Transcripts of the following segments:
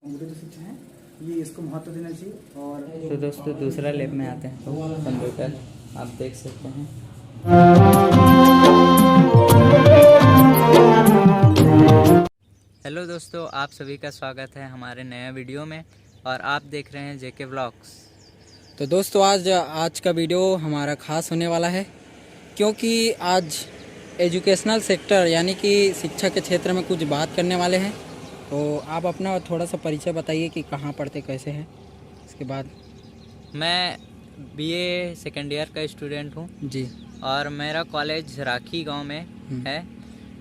Computer जो शिक्षा है ये इसको महत्व देना चाहिए। और तो दोस्तों दूसरा लैब में आते हैं तो कंप्यूटर आप देख सकते हैं। हेलो दोस्तों, आप सभी का स्वागत है हमारे नए वीडियो में और आप देख रहे हैं जेके व्लॉग्स। तो दोस्तों आज का वीडियो हमारा ख़ास होने वाला है, क्योंकि आज एजुकेशनल सेक्टर यानी कि शिक्षा के क्षेत्र में कुछ बात करने वाले हैं। तो आप अपना थोड़ा सा परिचय बताइए कि कहाँ पढ़ते, कैसे हैं। इसके बाद मैं बीए सेकेंड ईयर का स्टूडेंट हूँ जी, और मेरा कॉलेज राखी गांव में है,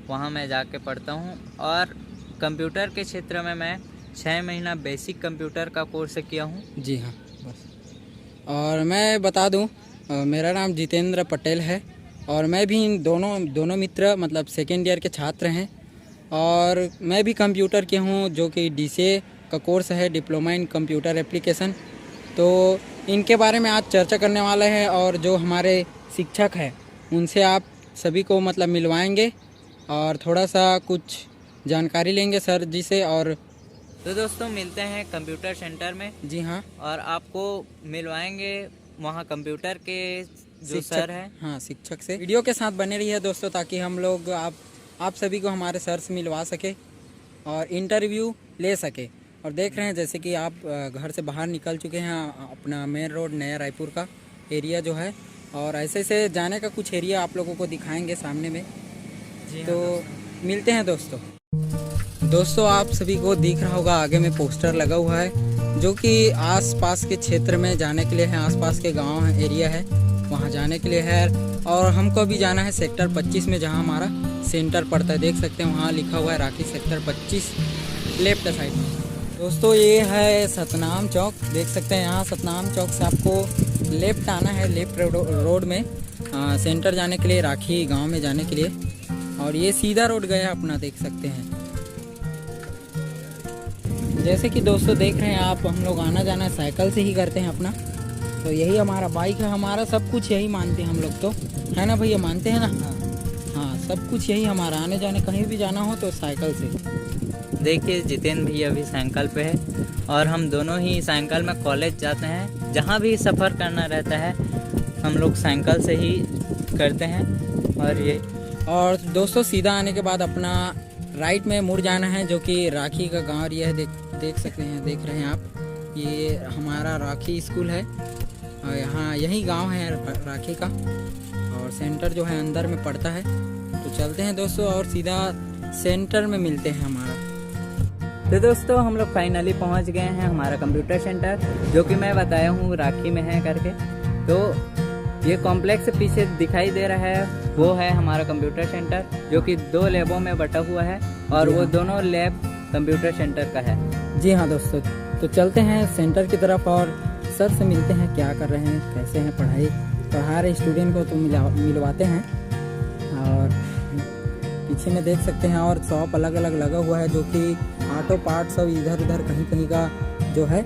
वहाँ मैं जाके पढ़ता हूँ। और कंप्यूटर के क्षेत्र में मैं 6 महीना बेसिक कंप्यूटर का कोर्स किया हूँ। जी हाँ, बस। और मैं बता दूं, मेरा नाम जितेंद्र पटेल है और मैं भी इन दोनों मित्र मतलब सेकेंड ईयर के छात्र हैं। और मैं भी कंप्यूटर के हूँ, जो कि डीसीए का कोर्स है, डिप्लोमा इन कंप्यूटर एप्लीकेशन। तो इनके बारे में आज चर्चा करने वाले हैं और जो हमारे शिक्षक हैं उनसे आप सभी को मतलब मिलवाएंगे और थोड़ा सा कुछ जानकारी लेंगे सर जी से। और तो दोस्तों मिलते हैं कंप्यूटर सेंटर में। जी हाँ, और आपको मिलवाएंगे वहाँ कंप्यूटर के जो सर हैं, हाँ, शिक्षक से। वीडियो के साथ बने रहिए दोस्तों, ताकि हम लोग आप सभी को हमारे सर से मिलवा सके और इंटरव्यू ले सके। और देख रहे हैं जैसे कि आप घर से बाहर निकल चुके हैं, अपना मेन रोड नया रायपुर का एरिया जो है, और ऐसे से जाने का कुछ एरिया आप लोगों को दिखाएंगे सामने में। तो मिलते हैं दोस्तों आप सभी को दिख रहा होगा आगे में पोस्टर लगा हुआ है, जो कि आसपास के क्षेत्र में जाने के लिए है, आसपास के गांव एरिया है वहां जाने के लिए है। और हमको अभी जाना है सेक्टर 25 में, जहां हमारा सेंटर पड़ता है। देख सकते हैं वहां लिखा हुआ है राखी सेक्टर 25 लेफ्ट साइड में। दोस्तों ये है सतनाम चौक, देख सकते हैं। यहाँ सतनाम चौक से आपको लेफ्ट आना है, लेफ्ट रोड में सेंटर जाने के लिए, राखी गाँव में जाने के लिए। और ये सीधा रोड गया अपना, देख सकते हैं। जैसे कि दोस्तों देख रहे हैं आप, हम लोग आना जाना साइकिल से ही करते हैं अपना। तो यही हमारा बाइक है, हमारा सब कुछ यही मानते हैं हम लोग, तो है ना भैया, मानते हैं ना। हाँ, सब कुछ यही हमारा, आने जाने कहीं भी जाना हो तो साइकिल से। देखिए जितेंद्र भैया भी साइकिल पे है और हम दोनों ही साइकिल में कॉलेज जाते हैं। जहाँ भी सफ़र करना रहता है हम लोग साइकिल से ही करते हैं। और दोस्तों सीधा आने के बाद अपना राइट में मुड़ जाना है, जो कि राखी का गांव एरिया है। देख सकते हैं, देख रहे हैं आप, ये हमारा राखी स्कूल है और यहाँ यही गांव है राखी का। और सेंटर जो है अंदर में पड़ता है। तो चलते हैं दोस्तों और सीधा सेंटर में मिलते हैं हमारा। तो दोस्तों हम लोग फाइनली पहुंच गए हैं हमारा कंप्यूटर सेंटर, जो कि मैं बताया हूँ राखी में है करके। तो ये कॉम्प्लेक्स पीछे दिखाई दे रहा है, वो है हमारा कंप्यूटर सेंटर, जो कि 2 लैबों में बटा हुआ है और वो दोनों लैब कंप्यूटर सेंटर का है। जी हाँ दोस्तों, तो चलते हैं सेंटर की तरफ और सर से मिलते हैं, क्या कर रहे हैं, कैसे हैं, पढ़ा रहे स्टूडेंट को तो मिलवाते हैं। और पीछे में देख सकते हैं और शॉप अलग अलग लगा हुआ है, जो कि ऑटो पार्ट सब इधर उधर कहीं का जो है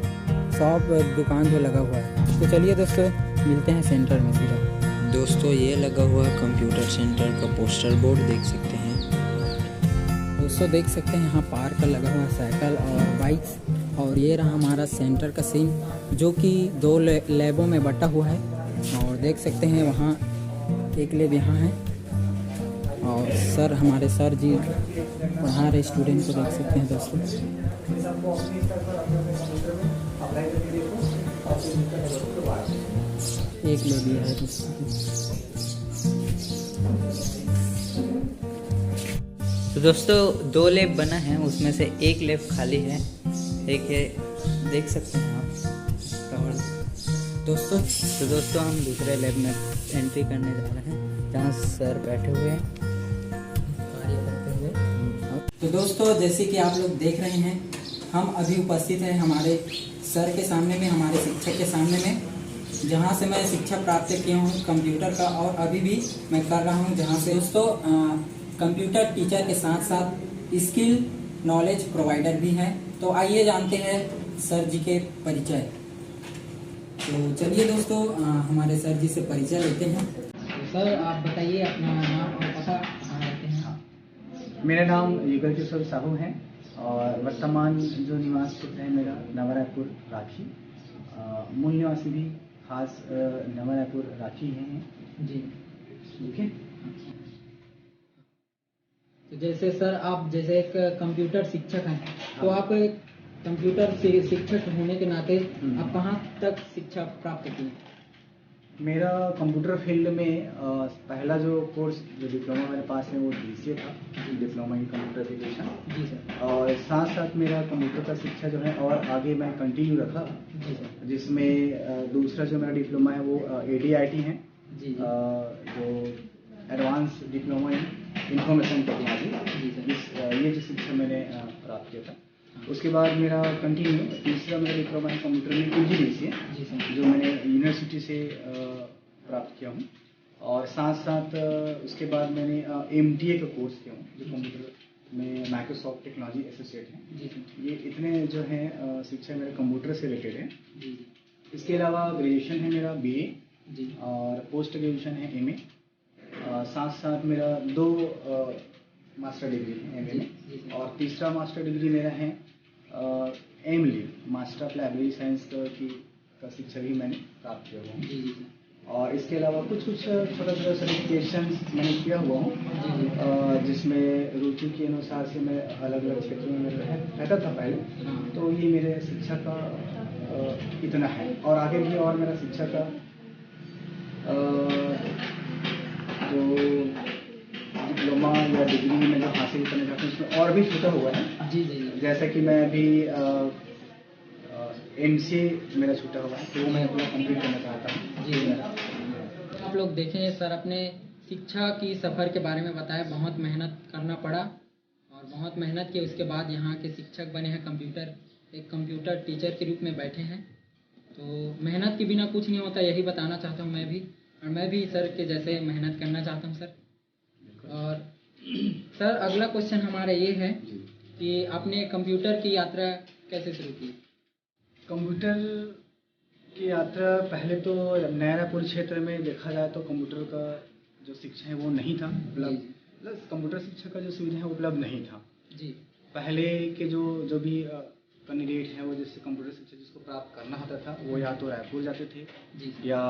शॉप दुकान जो लगा हुआ है। तो चलिए दोस्तों मिलते हैं सेंटर में सीधा। दोस्तों ये लगा हुआ है कंप्यूटर सेंटर का पोस्टर बोर्ड, देख सकते हैं दोस्तों। देख सकते हैं यहाँ पार्क लगा हुआ है साइकिल और बाइक्स। और ये रहा हमारा सेंटर का सीन, जो कि 2 लैबों में बटा हुआ है। और देख सकते हैं वहाँ एक लैब यहाँ है और सर, हमारे सर जी पढ़ा रहे स्टूडेंट को, देख सकते हैं दोस्तों। एक लैब ये है तो दोस्तों 2 लैब बना है, उसमें से एक लैब खाली है, एक है, देख सकते हैं आप। और दोस्तों हम दूसरे लैब में एंट्री करने जा रहे हैं, जहाँ सर बैठे हुए हैं कार्य करते हुए। तो दोस्तों जैसे कि आप लोग देख रहे हैं, हम अभी उपस्थित हैं हमारे सर के सामने में, हमारे शिक्षक के सामने में, जहाँ से मैं शिक्षा प्राप्त किया हूँ कंप्यूटर का। और अभी भी मैं कर रहा हूँ, जहाँ से दोस्तों कंप्यूटर टीचर के साथ साथ स्किल नॉलेज प्रोवाइडर भी हैं। तो आइए जानते हैं सर जी के परिचय। तो चलिए दोस्तों हमारे सर जी से परिचय लेते हैं। तो सर आप बताइए अपना नाम और पता, कहाँ रहते हैं आप? मेरा नाम युगल किशोर साहू है और वर्तमान जो निवास क्षेत्र है मेरा नवा रायपुर राखी। मूल निवासी भी खास नवा रायपुर राखी हैं जी। ठीक है। तो जैसे सर आप जैसे एक कंप्यूटर शिक्षक हैं, तो आप एक कंप्यूटर शिक्षक होने के नाते आप कहाँ तक शिक्षा प्राप्त की? मेरा कंप्यूटर फील्ड में पहला जो कोर्स जो डिप्लोमा मेरे पास है वो DCA था, डिप्लोमा इन कंप्यूटर एप्लीकेशन। जी सर। और साथ साथ मेरा कंप्यूटर का शिक्षा जो है और आगे मैं कंटिन्यू रखा, जी सर। जिसमें दूसरा जो मेरा डिप्लोमा है वो ADIT है, जी। जो advance diploma in information technology, ये जो शिक्षा मैंने प्राप्त किया था। उसके बाद मेरा कंटिन्यू तीसरा मेरा डिप्लोमा है कंप्यूटर में PGDCA, जो मैंने यूनिवर्सिटी से प्राप्त किया हूँ। और साथ साथ उसके बाद मैंने MTA का कोर्स किया हूँ, जो कंप्यूटर में माइक्रोसॉफ्ट टेक्नोलॉजी एसोसिएट है। ये इतने जो हैं शिक्षा मेरे कंप्यूटर से रिलेटेड है। इसके अलावा ग्रेजुएशन है मेरा BA और पोस्ट ग्रेजुएशन है MA। साथ साथ मेरा 2 मास्टर डिग्री है MA में, और तीसरा मास्टर डिग्री मेरा है MLib master of library science का शिक्षा भी मैंने प्राप्त किया हुआ हूँ। और इसके अलावा कुछ छोटा छोटा सर्टिफिकेशन मैंने किया हुआ हूँ, जिसमें रुचि के अनुसार से मैं अलग अलग क्षेत्रों में रहता था पहले। तो ये मेरे शिक्षा का इतना है, और आगे भी और मेरा शिक्षा का जो डिप्लोमा या डिग्री में जो हासिल करना चाहता हूँ उसमें और भी छूटा हुआ है। जी। जैसा कि मैं अभी MCA मेरा छूटा हुआ है, तो वो मैं अपना कंप्लीट करना चाहता हूँ। जी। आप लोग देखें सर, अपने शिक्षा की सफ़र के बारे में बताया, बहुत मेहनत करना पड़ा और बहुत मेहनत की, उसके बाद यहाँ के शिक्षक बने हैं, एक कंप्यूटर टीचर के रूप में बैठे हैं। तो मेहनत के बिना कुछ नहीं होता, यही बताना चाहता हूँ मैं भी, और मैं भी सर के जैसे मेहनत करना चाहता हूँ सर। और सर अगला क्वेश्चन हमारा ये है कि आपने कंप्यूटर की यात्रा कैसे शुरू की? कंप्यूटर की यात्रा पहले तो नया रायपुर क्षेत्र में देखा जाए तो कंप्यूटर का जो शिक्षा है वो नहीं था उपलब्ध, प्लस कंप्यूटर शिक्षा का जो सुविधा है उपलब्ध नहीं था जी। पहले के जो भी कैंडिडेट हैं वो जैसे कंप्यूटर शिक्षा जिसको प्राप्त करना होता था वो या तो रायपुर जाते थे जी। या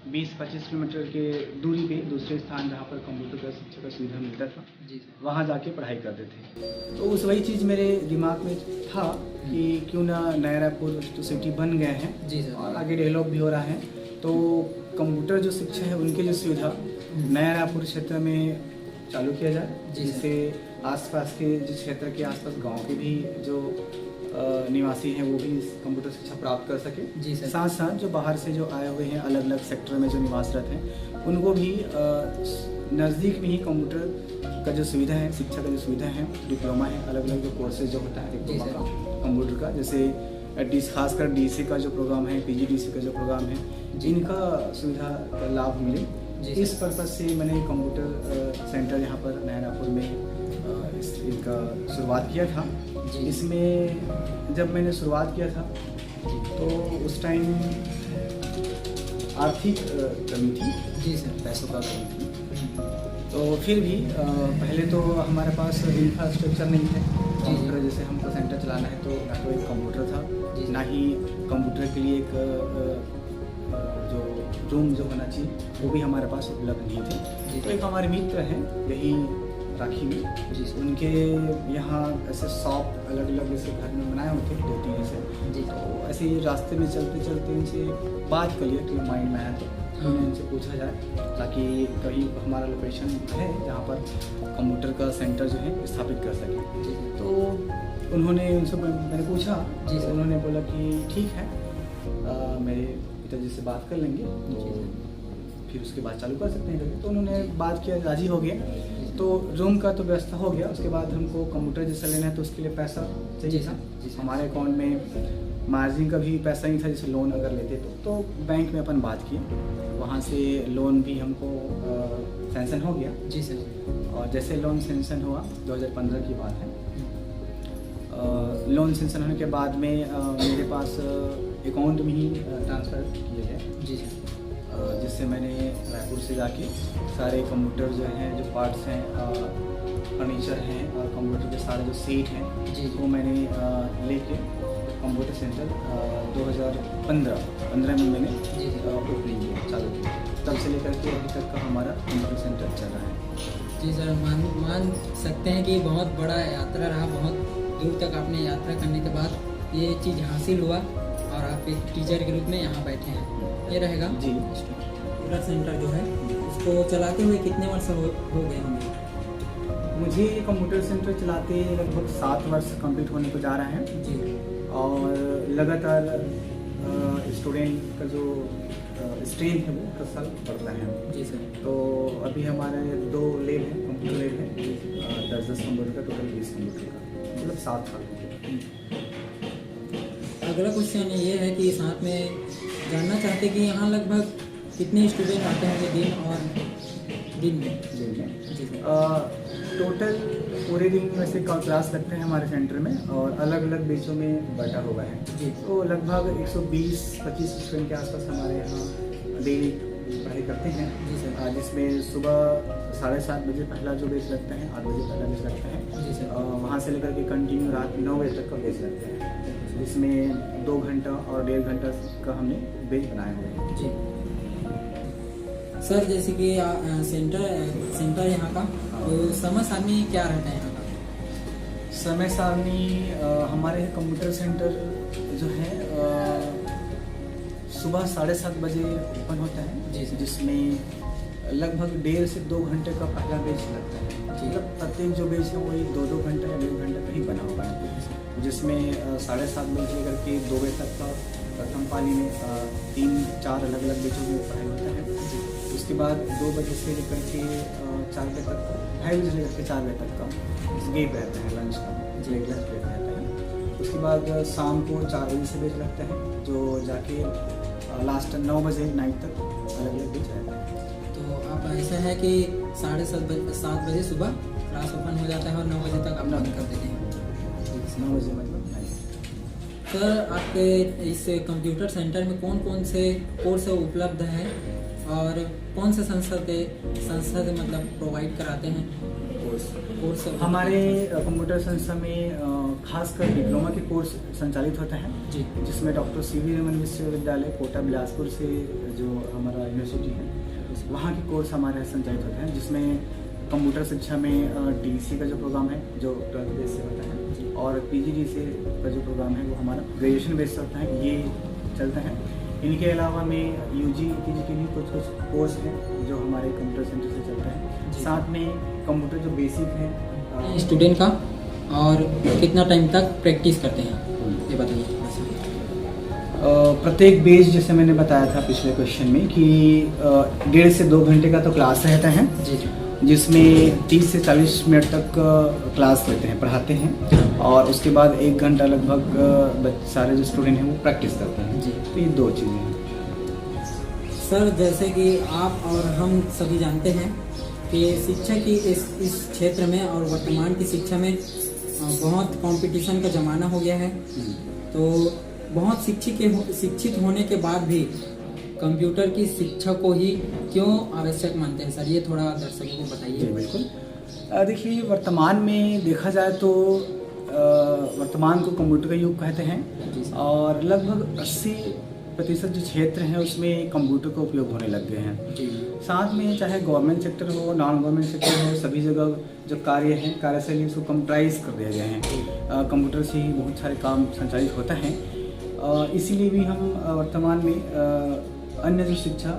20-25 किलोमीटर के दूरी पे दूसरे स्थान जहाँ पर कंप्यूटर का शिक्षा का सुविधा मिलता था जी, वहाँ जाके पढ़ाई करते थे। तो उस वही चीज़ मेरे दिमाग में था कि क्यों ना नया रायपुर तो सिटी बन गए हैं जी सर, और आगे डेवलप भी हो रहा है, तो कंप्यूटर जो शिक्षा है उनकी जो सुविधा नया रायपुर क्षेत्र में चालू किया जाए, जिससे आसपास के जो क्षेत्र के आसपास गांव के भी जो निवासी हैं वो भी कंप्यूटर शिक्षा प्राप्त कर सके। जी सर। साथ साथ जो बाहर से जो आए हुए हैं अलग अलग सेक्टर में जो निवासरत हैं उनको भी नज़दीक में ही कंप्यूटर का जो सुविधा है, शिक्षा का जो सुविधा है, डिप्लोमा है, अलग अलग जो कोर्सेज जो होता है डिप्लोमा का कंप्यूटर का, जैसे खासकर DCA का जो प्रोग्राम है, PGDCA का जो प्रोग्राम है, इनका सुविधा का लाभ मिले, इस पर्पज़ से मैंने कंप्यूटर सेंटर यहाँ पर नया रायपुर में इनका शुरुआत किया था। इसमें जब मैंने शुरुआत किया था तो उस टाइम आर्थिक कमी थी जी सर, पैसों का कमी थी, तो फिर भी पहले तो हमारे पास इंफ्रास्ट्रक्चर नहीं थे कंप्यूटर, जैसे हमको सेंटर चलाना है तो ना तो एक कंप्यूटर था, ना ही कंप्यूटर के लिए एक जो रूम जो होना चाहिए वो भी हमारे पास उपलब्ध नहीं थे। तो एक हमारे मित्र हैं यही राखी में, उनके यहाँ ऐसे शॉप अलग अलग जैसे घर में बनाए हुए थे 2-3 ऐसे, तो ऐसे ही रास्ते में चलते चलते उनसे बात कर लिया कि माइंड में आया तो मैंने उनसे पूछा जाए ताकि कहीं हमारा लोकेशन है जहाँ पर कंप्यूटर का सेंटर जो है स्थापित कर सके। तो उन्होंने उनसे मैंने पूछा, उन्होंने बोला कि ठीक है मेरे पिताजी से बात कर लेंगे तो फिर उसके बाद चालू कर सकते हैं। तो उन्होंने बात किया, राजी हो गए, तो रूम का तो व्यवस्था हो गया। उसके बाद हमको कंप्यूटर जैसा लेना है तो उसके लिए पैसा चाहिए था, हमारे अकाउंट में मार्जिन का भी पैसा नहीं था, जैसे लोन अगर लेते तो बैंक में अपन बात किए, वहाँ से लोन भी हमको सेंशन हो गया जी सर। और जैसे लोन सेंशन हुआ 2015 की बात है, लोन सेंशन होने के बाद में मेरे पास अकाउंट में ही ट्रांसफ़र किया गया जी सर, जिससे मैंने रायपुर से जाके सारे कंप्यूटर जो हैं जो पार्ट्स हैं फर्नीचर हैं और कंप्यूटर के सारे जो सेट हैं जी। वो मैंने लेके कंप्यूटर सेंटर 2015 में मैंने जी। ओपनिंग किया, चालू किया। तब से लेकर के अभी तक का हमारा कंप्यूटर सेंटर चल रहा है। जी सर, मान सकते हैं कि बहुत बड़ा यात्रा रहा, बहुत दूर तक आपने यात्रा करने के बाद ये चीज़ हासिल हुआ और आप एक टीचर के रूप में यहाँ बैठे हैं। ये रहेगा जी। कंप्यूटर सेंटर जो है उसको चलाते हुए कितने वर्ष हो गए होंगे? मुझे कंप्यूटर सेंटर चलाते लगभग 7 वर्ष कंप्लीट होने को जा रहा है जी। और लगातार स्टूडेंट का जो स्ट्रेंथ है वो हर साल बढ़ता है। जी सर। तो अभी हमारे 2 लैब हैं, कंप्यूटर लैब है, 10 कंप्यूटर का, टोटल 20 कंप्यूटर का, मतलब 7 साल। अगला क्वेश्चन ये है कि साथ में जानना चाहते कि यहाँ लगभग कितने स्टूडेंट आते होंगे दिन में? जी सर। टोटल पूरे दिन वैसे क्लास लगते हैं हमारे सेंटर में और अलग अलग बेचों में बटा हुआ है। जी। तो लगभग 120-25 स्टूडेंट के आसपास हमारे यहाँ डेली पढ़ाई करते हैं। जी सर। जिसमें सुबह 7:30 बजे पहला जो बेच लगता है, 8 बजे पहला बेच लगता है। जी सर। वहाँ से लेकर के कंटिन्यू रात 9 बजे तक का बेच लगते हैं, जिसमें 2 घंटा और 1.5 घंटा का हमने बेच बनाए हुए हैं। जी सर, जैसे कि सेंटर यहाँ का, तो समय सारणी क्या रहता है यहाँ का? समय सारणी हमारे कंप्यूटर सेंटर जो है सुबह 7:30 बजे ओपन होता है। जी सर। जिसमें लगभग 1.5 से 2 घंटे का पहला बेच लगता है। जी। मतलब प्रत्येक जो बेच है वही 2-2 घंटे या 1.5 घंटे का ही बना हुआ है, जिसमें 7:30 बजे से लेकर के 2 बजे तक का प्रथम पाली में 3-4 अलग अलग बेचों में पढ़ाई होता है। उसके बाद 2 बजे से लेकर के 4 बजे तक का, 2:30 बजे से लेकर के 4 बजे तक का गेप रहता है, लंच का रेगुलर ब्रेक रहता है। उसके बाद शाम को 4 बजे से बेच लगता है, जो जाके लास्ट 9 बजे नाइट तक अलग अलग बेच रहता है। तो आप ऐसा है कि 7:30 बजे सुबह क्लास ओपन हो जाता है और 9 बजे तक आप बंद कर देते हैं? 9 बजे मतलब नाइट। सर, आपके इस कंप्यूटर सेंटर में कौन कौन से कोर्स उपलब्ध हैं और कौन से संस्था मतलब प्रोवाइड कराते हैं कोर्स? हमारे कंप्यूटर संस्था में खासकर डिप्लोमा के कोर्स संचालित होता है, जी। जिसमें डॉक्टर C.V. रमन विश्वविद्यालय कोटा बिलासपुर से जो हमारा यूनिवर्सिटी है वहाँ के कोर्स हमारे यहाँ संचालित होते हैं, जिसमें कंप्यूटर शिक्षा में DEC का जो प्रोग्राम है जो 12th बेस से होता है, और PGDCA का जो प्रोग्राम है वो हमारा ग्रेजुएशन बेस से होता है, ये चलता है। इनके अलावा में UG PG के भी कुछ कोर्स हैं जो हमारे कंप्यूटर सेंटर से चलता है। साथ में कंप्यूटर जो बेसिक है स्टूडेंट का, और कितना टाइम तक प्रैक्टिस करते हैं ये बताइए। प्रत्येक बेस जैसे मैंने बताया था पिछले क्वेश्चन में कि 1.5 से 2 घंटे का तो क्लास रहता है, जी। जिसमें 30 से 40 मिनट तक क्लास लेते हैं, पढ़ाते हैं, और उसके बाद 1 घंटा लगभग सारे जो स्टूडेंट हैं वो प्रैक्टिस करते हैं। जी। तो ये 2 चीज़ें हैं। सर, जैसे कि आप और हम सभी जानते हैं कि शिक्षा की इस क्षेत्र में और वर्तमान की शिक्षा में बहुत कंपटीशन का ज़माना हो गया है, तो बहुत शिक्षित होने के बाद भी कंप्यूटर की शिक्षा को ही क्यों आवश्यक मानते हैं सर? ये थोड़ा दर्शकों को बताइए। जी बिल्कुल। देखिए, वर्तमान में देखा जाए तो वर्तमान को कंप्यूटर का युग कहते हैं, और लगभग 80% जो क्षेत्र हैं उसमें कंप्यूटर का उपयोग होने लग गए हैं। जी। साथ में चाहे गवर्नमेंट सेक्टर हो, नॉन गवर्नमेंट सेक्टर हो, सभी जगह जो कार्य हैं, कार्यशैली उसको कंप्यूटराइज कर दिया गया है। कंप्यूटर से ही बहुत सारे काम संचालित होता है। इसीलिए भी हम वर्तमान में अन्य जो शिक्षा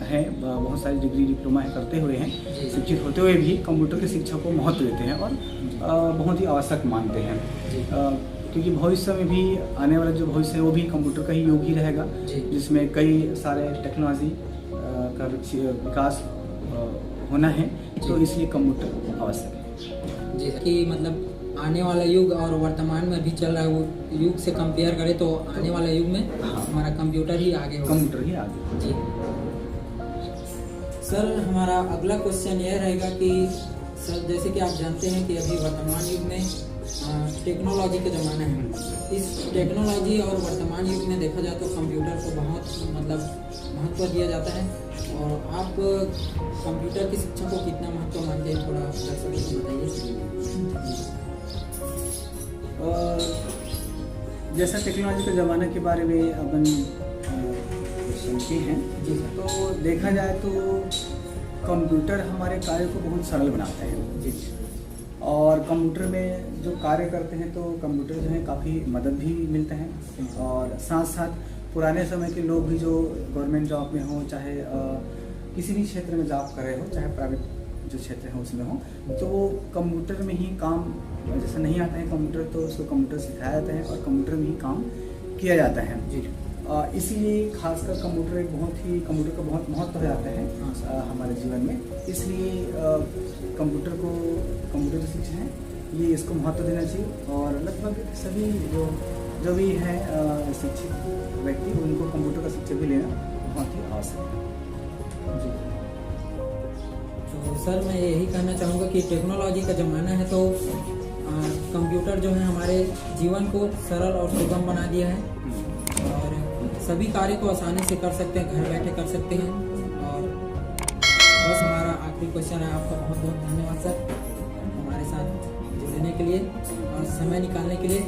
है, बहुत सारी डिग्री डिप्लोमा है करते हुए हैं, शिक्षित होते हुए भी कंप्यूटर की शिक्षा को महत्व देते हैं और बहुत ही आवश्यक मानते हैं, क्योंकि भविष्य में भी आने वाला जो भविष्य है वो भी कंप्यूटर का ही युग ही रहेगा, जिसमें कई सारे टेक्नोलॉजी का विकास होना है, तो इसलिए कंप्यूटर आवश्यक है। जी, कि मतलब आने वाला युग और वर्तमान में भी चल रहा है वो युग से कंपेयर करें तो आने वाला युग में हमारा कंप्यूटर ही आगे होगा। कंप्यूटर ही आगे। जी सर, हमारा अगला क्वेश्चन यह रहेगा कि सर, जैसे कि आप जानते हैं कि अभी वर्तमान युग में टेक्नोलॉजी का ज़माना है। इस टेक्नोलॉजी और वर्तमान युग में देखा जाए तो कंप्यूटर को बहुत महत्व दिया जाता है। और आप कंप्यूटर की शिक्षा को कितना महत्व मानते हैं, थोड़ा दर्शकों को बताइए। जैसा टेक्नोलॉजी के ज़माने के बारे में अपन सुनते हैं जी सर। तो देखा जाए तो कंप्यूटर हमारे कार्य को बहुत सरल बनाते हैं जी। और कंप्यूटर में जो कार्य करते हैं तो कंप्यूटर जो है काफ़ी मदद भी मिलता है। और साथ साथ पुराने समय के लोग भी जो गवर्नमेंट जॉब में हो, चाहे किसी भी क्षेत्र में जॉब कर रहे हो, चाहे प्राइवेट जो क्षेत्र है उसमें हो, तो वो कंप्यूटर में ही काम, जैसे नहीं आता है कंप्यूटर तो उसको कंप्यूटर सिखाया जाता है और कंप्यूटर में ही काम किया जाता है जी। इसीलिए खासकर कंप्यूटर का बहुत महत्व हो जाता है हमारे जीवन में। इसलिए कंप्यूटर जो शिक्षा है ये इसको महत्व देना चाहिए। और लगभग सभी जो भी हैं शिक्षित व्यक्ति, उनको कंप्यूटर का शिक्षा भी लेना बहुत ही आवश्यक है जी। तो सर मैं यही कहना चाहूँगा कि टेक्नोलॉजी का ज़माना है तो कंप्यूटर जो है हमारे जीवन को सरल और सुगम बना दिया है और सभी कार्य को आसानी से कर सकते हैं, घर बैठे कर सकते हैं। और बस हमारा आखिरी क्वेश्चन है, आपका बहुत बहुत धन्यवाद सर हमारे साथ जुड़ने के लिए और समय निकालने के लिए।